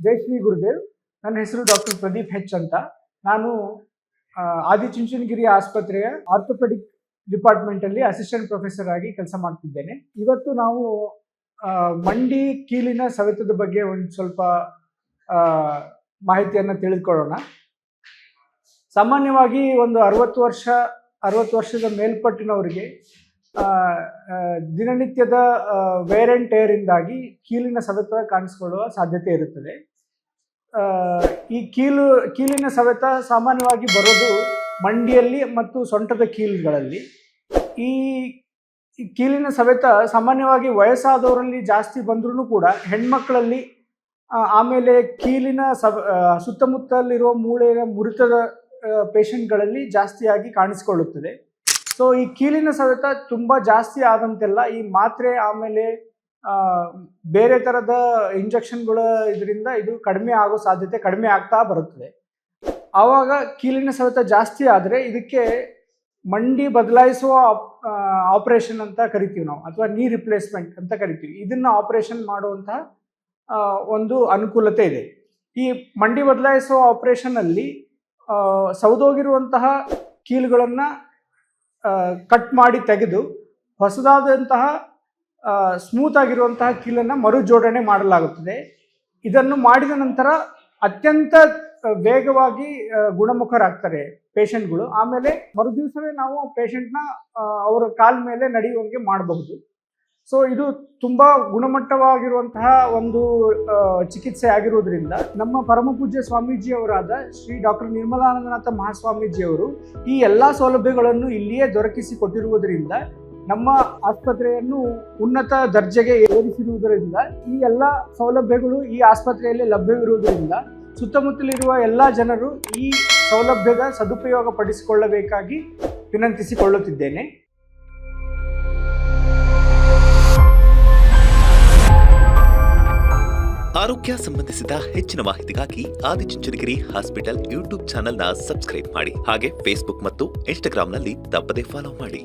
ಜೈ ಶ್ರೀ ಗುರುದೇವ್. ನನ್ನ ಹೆಸರು ಡಾಕ್ಟರ್ ಪ್ರದೀಪ್ ಹೆಚ್ ಅಂತ. ನಾನು ಆದಿಚುಂಚನಗಿರಿ ಆಸ್ಪತ್ರೆಯ ಆರ್ಥೋಪೆಡಿಕ್ ಡಿಪಾರ್ಟ್ಮೆಂಟಲ್ಲಿ ಅಸಿಸ್ಟೆಂಟ್ ಪ್ರೊಫೆಸರ್ ಆಗಿ ಕೆಲಸ ಮಾಡ್ತಿದ್ದೇನೆ. ಇವತ್ತು ನಾವು ಮಂಡಿ ಕೀಲಿನ ಸವೆತದ ಬಗ್ಗೆ ಒಂದು ಸ್ವಲ್ಪ ಮಾಹಿತಿಯನ್ನು ತಿಳಿದುಕೊಳ್ಳೋಣ. ಸಾಮಾನ್ಯವಾಗಿ ಒಂದು 60 ವರ್ಷದ ಮೇಲ್ಪಟ್ಟಿನವರಿಗೆ ದಿನನಿತ್ಯದ ವೇರ್ ಅಂಡ್ ಟೇರ್ ಇಂದಾಗಿ ಕೀಲಿನ ಸವೆತ ಕಾಣಿಸಿಕೊಳ್ಳುವ ಸಾಧ್ಯತೆ ಇರುತ್ತದೆ. ಈ ಕೀಲಿನ ಸವೆತ ಸಾಮಾನ್ಯವಾಗಿ ಬರೋದು ಮಂಡಿಯಲ್ಲಿ ಮತ್ತು ಸೊಂಟದ ಕೀಲುಗಳಲ್ಲಿ. ಈ ಕೀಲಿನ ಸವೆತ ಸಾಮಾನ್ಯವಾಗಿ ವಯಸ್ಸಾದವರಲ್ಲಿ ಜಾಸ್ತಿ ಬಂದ್ರೂ ಕೂಡ ಹೆಣ್ಮಕ್ಳಲ್ಲಿ ಆಮೇಲೆ ಕೀಲಿನ ಸುತ್ತಮುತ್ತಲಿರುವ ಮೂಳೆಯ ಮುರಿತದ ಪೇಷಂಟ್ಗಳಲ್ಲಿ ಜಾಸ್ತಿಯಾಗಿ ಕಾಣಿಸಿಕೊಳ್ಳುತ್ತದೆ. ಸೊ ಈ ಕೀಲಿನ ಸವೆತ ತುಂಬ ಜಾಸ್ತಿ ಆದಂತೆಲ್ಲ ಈ ಮಾತ್ರೆ ಆಮೇಲೆ ಬೇರೆ ಥರದ ಇಂಜೆಕ್ಷನ್ಗಳ ಇದರಿಂದ ಇದು ಕಡಿಮೆ ಆಗೋ ಸಾಧ್ಯತೆ ಕಡಿಮೆ ಆಗ್ತಾ ಬರುತ್ತದೆ. ಆವಾಗ ಕೀಲಿನ ಸವೆತ ಜಾಸ್ತಿ ಆದರೆ ಇದಕ್ಕೆ ಮಂಡಿ ಬದಲಾಯಿಸುವ ಆಪರೇಷನ್ ಅಂತ ಕರಿತೀವಿ ನಾವು, ಅಥವಾ ನೀ ರಿಪ್ಲೇಸ್ಮೆಂಟ್ ಅಂತ ಕರಿತೀವಿ. ಇದನ್ನು ಆಪರೇಷನ್ ಮಾಡುವಂತಹ ಒಂದು ಅನುಕೂಲತೆ ಇದೆ. ಈ ಮಂಡಿ ಬದಲಾಯಿಸುವ ಆಪರೇಷನ್ನಲ್ಲಿ ಸೌದೋಗಿರುವಂತಹ ಕೀಲುಗಳನ್ನು ಕಟ್ ಮಾಡಿ ತೆಗೆದು ಹೊಸದಾದಂತಹ ಸ್ಮೂತ್ ಆಗಿರುವಂತಹ ಕೀಲನ್ನು ಮರು ಜೋಡಣೆ ಮಾಡಲಾಗುತ್ತದೆ. ಇದನ್ನು ಮಾಡಿದ ನಂತರ ಅತ್ಯಂತ ವೇಗವಾಗಿ ಗುಣಮುಖರಾಗ್ತಾರೆ ಪೇಷಂಟ್ಗಳು. ಆಮೇಲೆ ಮರುದಿವಸವೇ ನಾವು ಪೇಷಂಟ್ನ ಅವರ ಕಾಲ ಮೇಲೆ ನಡೆಯುವಂಗೆ ಮಾಡಬಹುದು. ಸೊ ಇದು ತುಂಬ ಗುಣಮಟ್ಟವಾಗಿರುವಂತಹ ಒಂದು ಚಿಕಿತ್ಸೆ ಆಗಿರುವುದರಿಂದ ನಮ್ಮ ಪರಮ ಪೂಜ್ಯ ಸ್ವಾಮೀಜಿಯವರಾದ ಶ್ರೀ ಡಾಕ್ಟರ್ ನಿರ್ಮಲಾನಂದನಾಥ ಮಹಾಸ್ವಾಮೀಜಿಯವರು ಈ ಎಲ್ಲ ಸೌಲಭ್ಯಗಳನ್ನು ಇಲ್ಲಿಯೇ ದೊರಕಿಸಿಕೊಟ್ಟಿರುವುದರಿಂದ ನಮ್ಮ ಆಸ್ಪತ್ರೆಯನ್ನು ಉನ್ನತ ದರ್ಜೆಗೆ ಏರಿಸಿರುವುದರಿಂದ ಈ ಎಲ್ಲ ಸೌಲಭ್ಯಗಳು ಈ ಆಸ್ಪತ್ರೆಯಲ್ಲಿ ಲಭ್ಯವಿರುವುದರಿಂದ ಸುತ್ತಮುತ್ತಲಿರುವ ಎಲ್ಲ ಜನರು ಈ ಸೌಲಭ್ಯದ ಸದುಪಯೋಗ ಪಡಿಸಿಕೊಳ್ಳಬೇಕಾಗಿ ವಿನಂತಿಸಿಕೊಳ್ಳುತ್ತಿದ್ದೇನೆ. ಆರೋಗ್ಯ ಸಂಬಂಧಿಸಿದ ಹೆಚ್ಚಿನ ಮಾಹಿತಿಗಾಗಿ ಆದಿಚುಂಚನಗಿರಿ ಹಾಸ್ಪಿಟಲ್ ಯೂಟ್ಯೂಬ್ ಚಾನೆಲ್ನ ಸಬ್ಸ್ಕ್ರೈಬ್ ಮಾಡಿ. ಹಾಗೆ ಫೇಸ್ಬುಕ್ ಮತ್ತು ಇನ್ಸ್ಟಾಗ್ರಾಂನಲ್ಲಿ ತಪ್ಪದೇ ಫಾಲೋ ಮಾಡಿ.